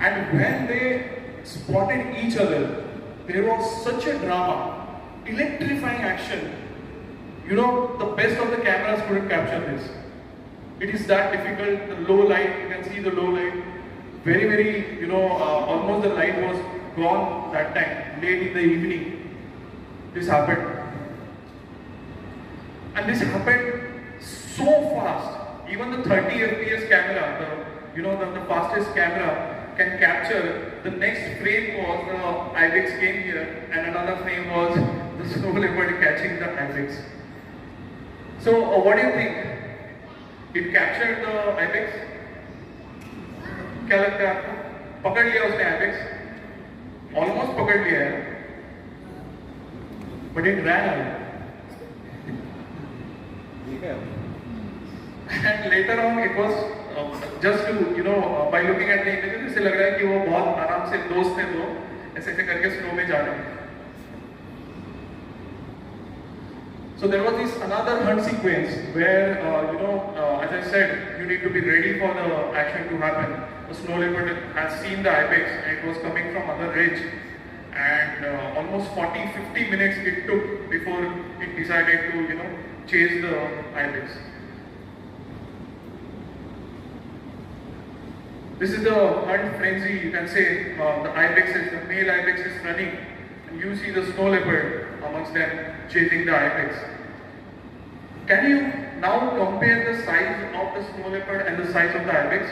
And when they spotted each other, there was such a drama, electrifying action. You know, the best of the cameras couldn't capture this. It is that difficult. The low light, you can see the low light. Very, almost the light was gone that time, late in the evening. This happened. And this happened so fast. Even the 30 FPS camera, the fastest camera can capture. The next frame was the ibex came here, and another frame was the snow leopard catching the ibex. So, what do you think? It captured the ibex? क्या लगता है आपको? पकड़ लिया उसने ibex? Almost पकड़ लिया है, but it ran away. And later on, it was just to by looking at the images, ऐसे लग रहा है कि वो बहुत आराम से दोस्त थे दो, ऐसे करके स्नो में जा रहे हैं. So there was this another hunt sequence where, as I said, you need to be ready for the action to happen. The snow leopard has seen the ibex and it was coming from other ridge, and almost 40-50 minutes it took before it decided to, chase the ibex. This is the hunt frenzy, you can say. The male ibex is running, and you see the snow leopard amongst them chasing the ibex. Can you now compare the size of the snow leopard and the size of the ibex?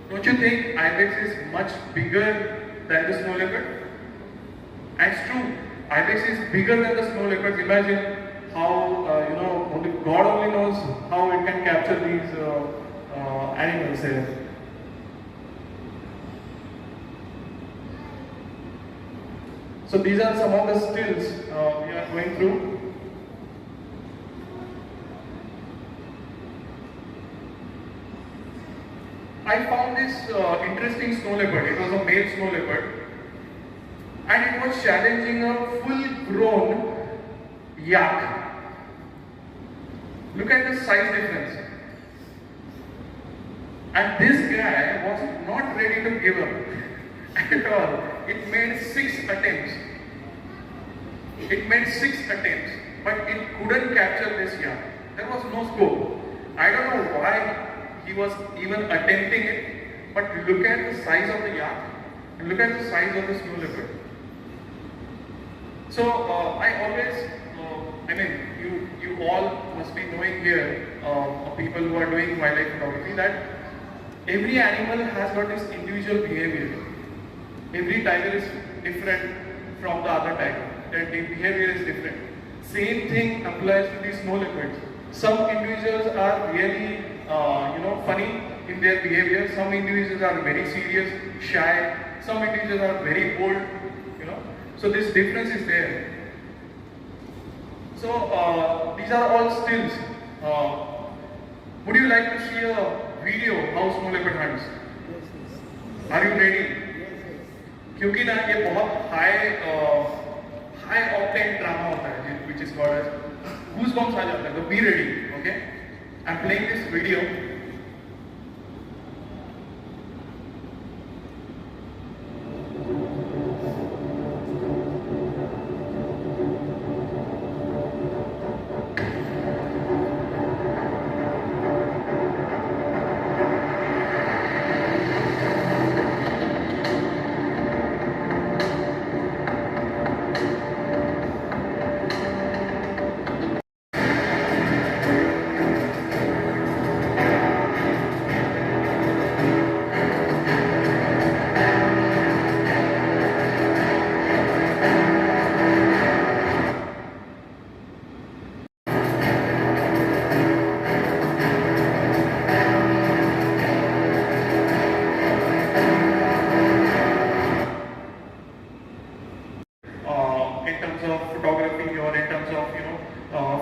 Don't you think ibex is much bigger than the snow leopard? And it's true, ibex is bigger than the snow leopard. Imagine how, only God only knows how it can capture these animals here. So these are some of the stills we are going through. I found this interesting snow leopard. It was a male snow leopard, and it was challenging a full-grown yak. Look at the size difference. And this guy was not ready to give up at all. It made 6 attempts. But it couldn't capture this yak. There was no scope. I don't know why he was even attempting it, but look at the size of the yak and look at the size of the snow leopard. So I always, you all must be knowing here, people who are doing wildlife photography, that every animal has got its individual behavior. Every tiger is different from the other tiger. Their behavior is different. Same thing applies to these snow leopards. Some individuals are really, funny in their behavior. Some individuals are very serious, shy. Some individuals are very bold. So this difference is there. So these are all stills. Would you like to see a video how snow leopard hunts? Are you ready? क्योंकि ना ये बहुत high octane drama होता है, which is called as goosebumps आ जाता है. So be ready, okay? I'm playing this video.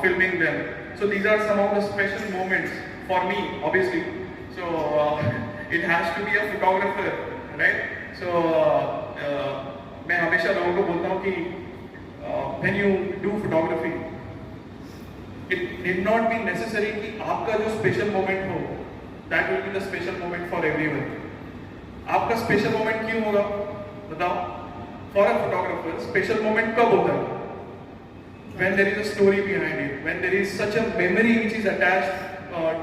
Filming them. So these are some of the special moments for me, obviously. So it has to be a photographer, right? So मैं हमेशा लोगों को बोलता हूँ कि when you do photography, it need not be necessary कि आपका जो special moment हो, that will be the special moment for everyone. आपका स्पेशल मोमेंट क्यों होगा बताओ? For a photographer special moment कब होता है? when there is a story behind it, when there is such a memory which is attached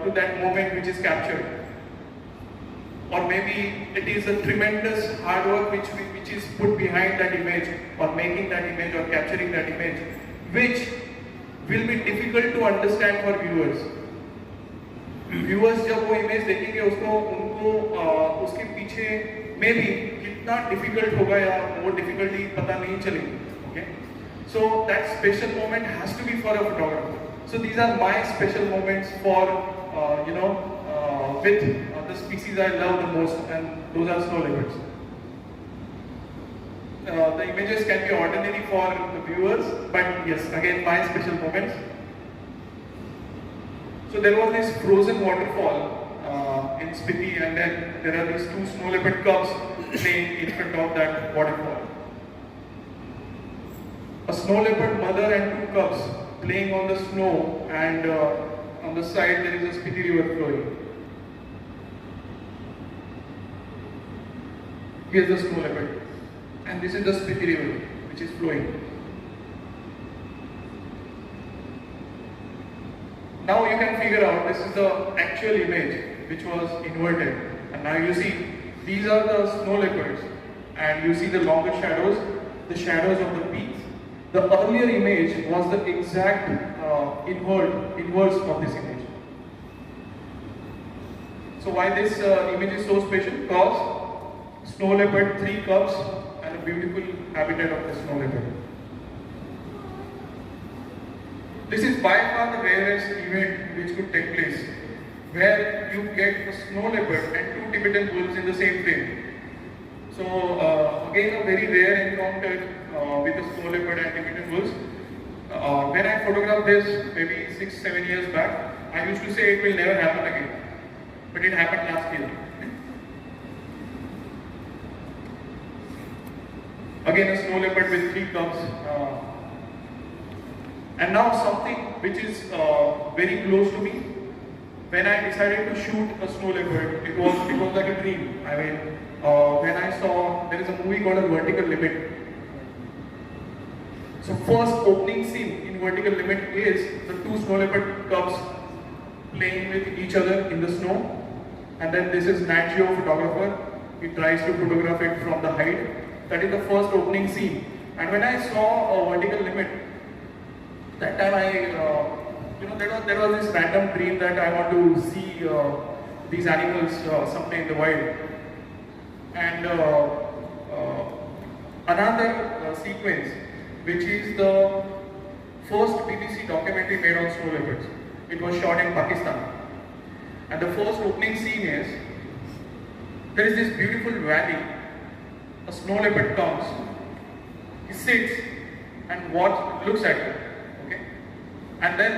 to that moment which is captured, or maybe it is a tremendous hard work which is put behind that image, or making that image or capturing that image, which will be difficult to understand for viewers. Viewers जब वो image देखेंगे उसको उनको उसके पीछे में भी कितना difficult होगा या वो difficulty पता नहीं चलेगी. Okay, so that special moment has to be for a photographer. So these are my special moments for with the species I love the most, and those are snow leopards. The images can be ordinary for the viewers, but yes, again my special moments. So there was this frozen waterfall in Spiti, and then there are these two snow leopard cubs playing in front of that waterfall. A snow leopard mother and two cubs playing on the snow, and on the side there is a Spiti river flowing. Here's the snow leopard, and this is the Spiti river which is flowing. Now you can figure out this is the actual image which was inverted, and now you see these are the snow leopards, and you see the longer shadows, the shadows of the peaks. The earlier image was the exact inverse of this image. So why this image is so special? Because snow leopard, 3 cubs, and a beautiful habitat of the snow leopard. This is by far the rarest event which could take place, where you get a snow leopard and 2 Tibetan wolves in the same frame. So again a very rare encounter with a snow leopard and Tibetan wolves. When I photographed this maybe 6-7 years back, I used to say it will never happen again, but it happened last year. Again a snow leopard with 3 cubs. And now something which is very close to me. When I decided to shoot a snow leopard, it was like a dream. I mean, when I saw there is a movie called A Vertical Limit. So first opening scene in Vertical Limit is the 2 snow leopard cubs playing with each other in the snow, and then this is Nat Geo photographer. He tries to photograph it from the height. That is the first opening scene. And when I saw A Vertical Limit, that time there was this random dream that I want to see these animals someday in the wild. And another sequence, which is the first BBC documentary made on snow leopards. It was shot in Pakistan. And the first opening scene is, there is this beautiful valley. A snow leopard comes, he sits and looks at it. And then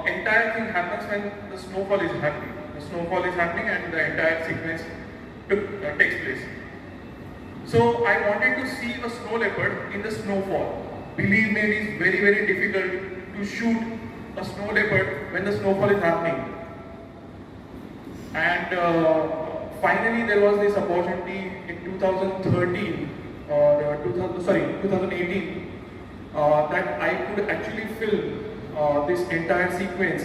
entire thing happens when the snowfall is happening. The snowfall is happening and the entire sequence takes place. So I wanted to see a snow leopard in the snowfall. Believe me, it is very, very difficult to shoot a snow leopard when the snowfall is happening. And finally there was this opportunity in 2013 or 2018 that I could actually film this entire sequence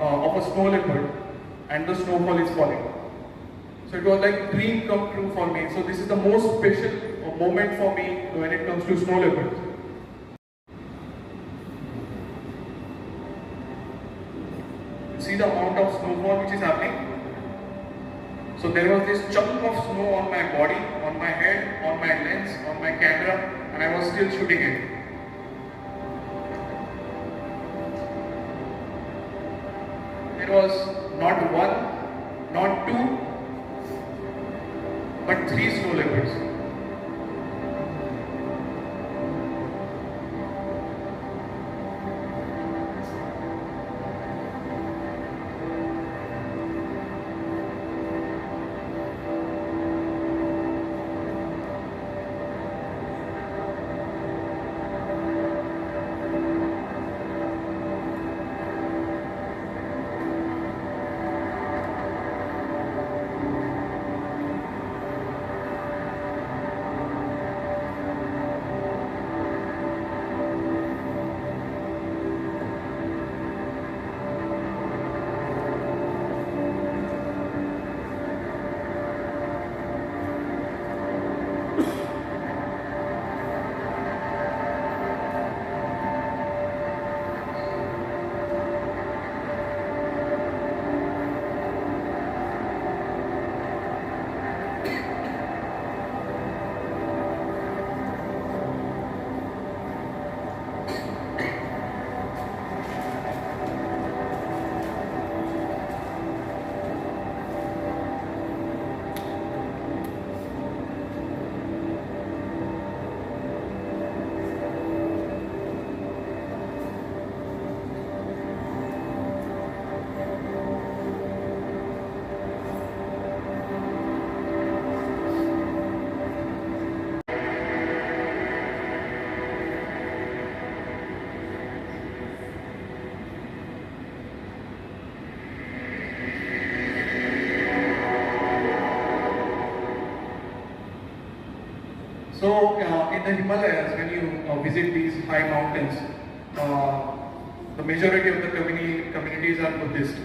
of a snow leopard, and the snowfall is falling. So it was like a dream come true for me. So this is the most special moment for me when it comes to snow leopards. See the amount of snowfall which is happening. So there was this chunk of snow on my body, on my head, on my lens, on my camera, and I was still shooting it. There was not 1, not 2, but 3 snow leopards. So in the Himalayas, when you visit these high mountains, the majority of the communities are Buddhist.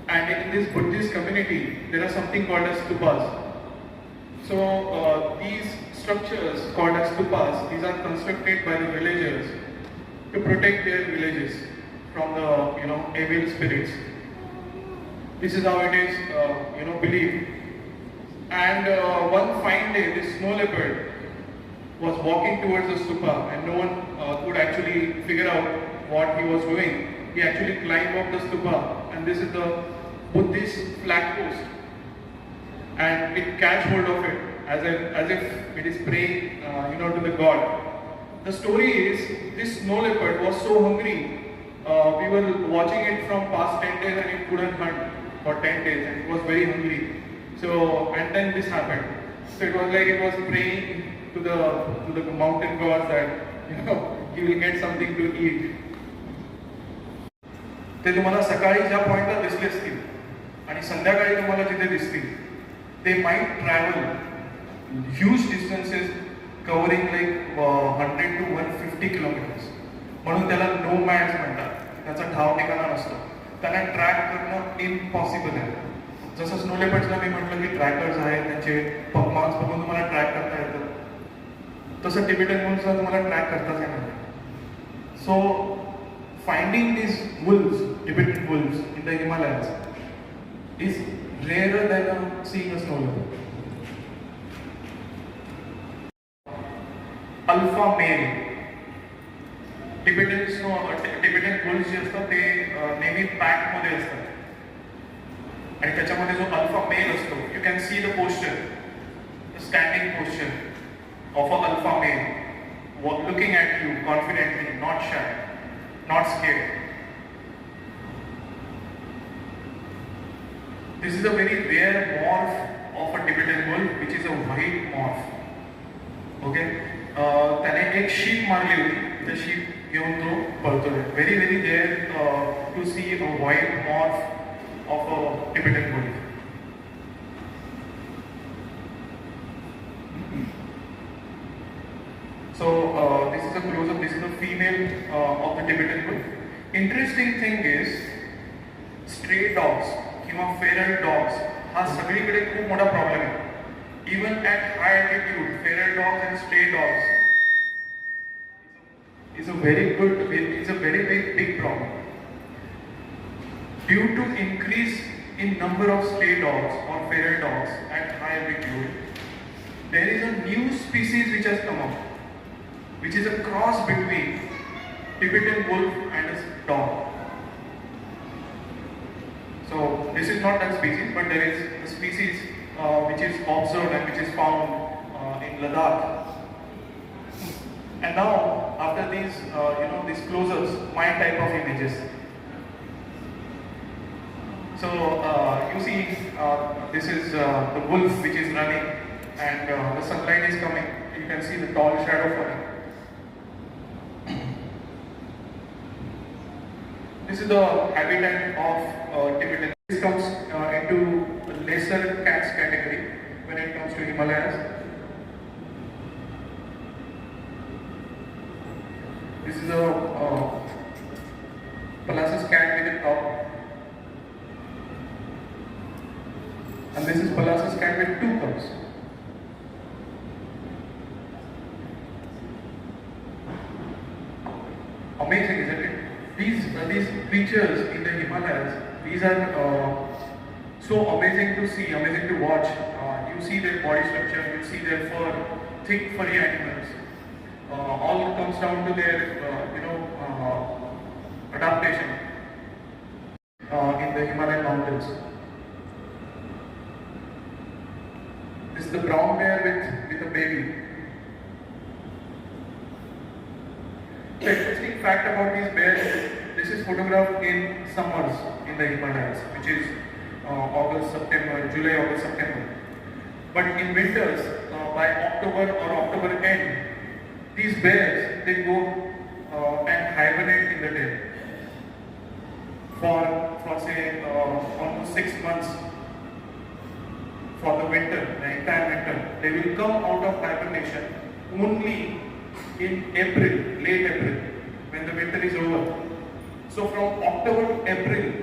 And in this Buddhist community, there are something called as stupas. So these structures called as stupas, these are constructed by the villagers to protect their villages from the evil spirits. This is how it is believed. And one fine day, this snow leopard was walking towards the stupa, and no one could actually figure out what he was doing. He actually climbed up the stupa, and this is the Buddhist flag post, and it catch hold of it as if it is praying, to the god. The story is this snow leopard was so hungry. We were watching it from past 10 days, and it couldn't hunt for 10 days, and it was very hungry. So, and then this happened. So it was like it was praying to the mountain gods that he will get something to eat. ते तुम्हाला सकाळी ज्या पॉइंटला दिसले असतील आणि संध्याकाळी तुम्हाला जिथे दिसतील, they might travel huge distances covering like 100 to 150 kilometers. म्हणून त्याला nomads म्हणतात. त्याचा ठाव ठिकाणा नसतो. त्यांना ट्रॅक करणं इम्पॉसिबल आहे. जसं स्नो लेपर्ड्सला मी म्हटलं की ट्रॅकर्स आहेत, त्यांचे परफॉर्मन्स बघून तुम्हाला ट्रॅक करता येतं, तसं टिबेटन वुल्सला तुम्हाला ट्रॅक करताच येणार नाही. सो finding these wolves, Tibetan wolves in the Himalayas is rarer than seeing a snow leopard. Alpha male. Tibetan wolves जे असतात ते नेहमी पॅक मध्ये असतात आणि त्याच्यामध्ये जो अल्फा मेल असतो, you can see the posture, the standing posture of a alpha male, looking at you confidently, not shy, not scared. This is a very rare morph of a Tibetan wolf, which is a white morph. Okay, त्याने एक sheep मारली होती, त्या sheep घेऊन तो पळतोय. Very very rare to see a white morph of a Tibetan wolf. So this is a close-up. This is the female of the Tibetan wolf. Interesting thing is, stray dogs किंवा feral dogs हा सगळीकडे खूप मोठा problem आहे. Even at high altitude, feral dogs and stray dogs is a very big problem. Due to increase in number of stray dogs or feral dogs at high altitude, there is a new species which has come up, which is a cross between Tibetan wolf and a dog. So this is not that species, but there is a species which is observed and which is found in Ladakh. And now, after these, these close-ups, my type of images. So you see, this is the wolf which is running, and the sunlight is coming. You can see the tall shadow falling. This is the habitat of Tibetan. This comes into lesser cats category when it comes to Himalayas. This is a Pallas's cat with a top, and this is Pallas's cat with two cubs. Amazing, isn't it? These creatures in the Himalayas, these are so amazing to see, amazing to watch. You see their body structure, you see their fur, thick furry animals. All comes down to their adaptation in the Himalayan mountains. This is the brown bear with a baby. The interesting fact about these bears, this is photographed in summers in the Himalayas, which is August, September, July, August, September. But in winters, by October or October end, these bears, they go and hibernate in the day for say almost 6 months for the winter, the entire winter. They will come out of hibernation only in April, late April, when the winter is over. So from October to April,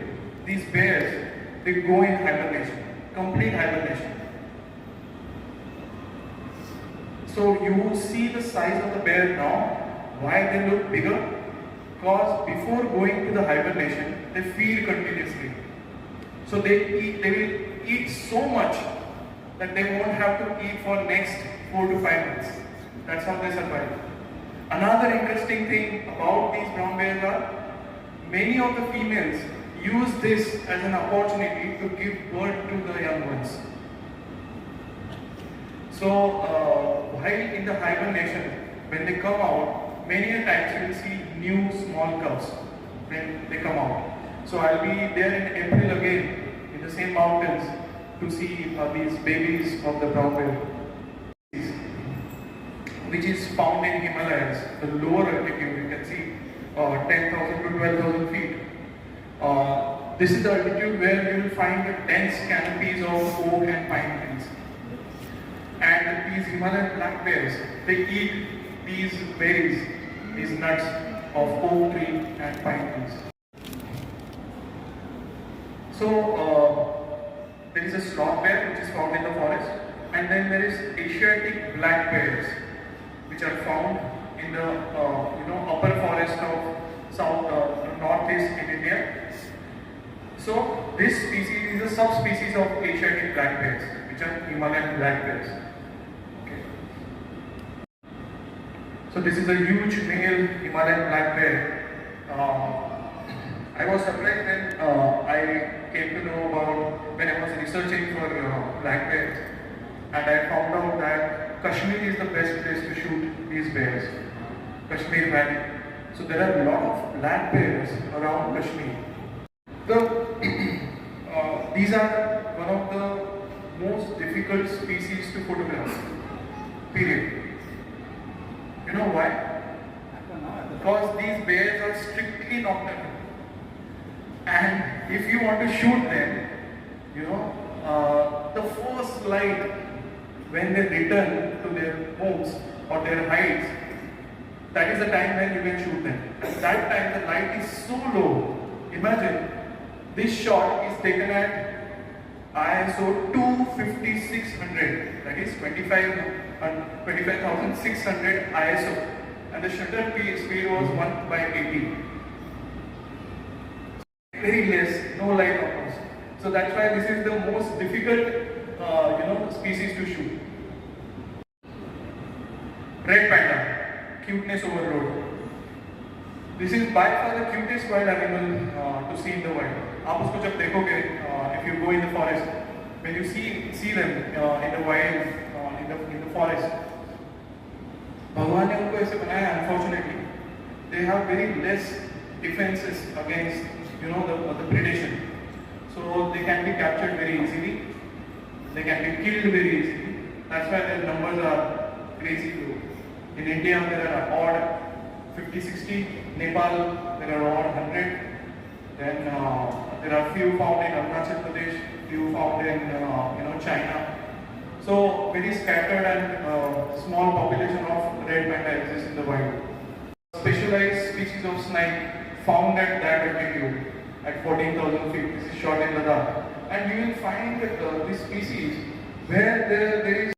these bears, they go in hibernation, complete hibernation. So you see the size of the bear now. Why they look bigger? Because before going to the hibernation, they feed continuously. So they will eat so much that they won't have to eat for next 4 to 5 months. That's how they survive. Another interesting thing about these brown bears are, many of the females use this as an opportunity to give birth to the young ones. So while in the hibernation, when they come out, many a times you will see new small cubs when they come out. So I'll be there in April again in the same mountains to see these babies of the brown bear, which is found in Himalayas, the lower altitude. You can see 10,000 to 12,000 feet. This is the altitude where you will find the dense canopies of oak and pine trees. And these Himalayan black bears, they eat these berries, these nuts of oak tree and pine trees. So there is a sloth bear which is found in the forest, and then there is Asiatic black bears which are found in the upper forest of northeast in India. So this species is a subspecies of Asiatic black bears, which are Himalayan black bears. Okay. So this is a huge male Himalayan black bear. I was surprised when I came to know about, when I was researching for black bears, and I found out that Kashmir is the best place to shoot these bears. Kashmir Valley. So there are a lot of black bears around Kashmir. These are one of the most difficult species to photograph. Period. You know why? Because these bears are strictly nocturnal. And if you want to shoot them, the first light when they return to their homes or their hides, that is the time when you can shoot them. At that time the light is so low. Imagine, this shot is taken at ISO 25600, that is 25,600 ISO, and the shutter speed was 1/80. Very less, no light of course. So that's why this is the most difficult species to shoot. Red panda, cuteness overload. This is by far the cutest wild animal to see in the wild. आप उसको जब देखोगे, if you go in the forest, when you see them in the wild, in the forest, भगवान ने उनको ऐसे बनाया. Unfortunately, they have very less defenses against the predation. So they can be captured very easily. They can be killed very easily. That's why their numbers are crazy low. In India, there are odd 50-60. Nepal, there are odd 100. Then there are few found in Arunachal Pradesh, few found in China. So very scattered and small population of red panda exists in the wild. Specialized species of snipe found at that altitude at 14,000 feet. This is shot in Ladakh, and you will find this species where there is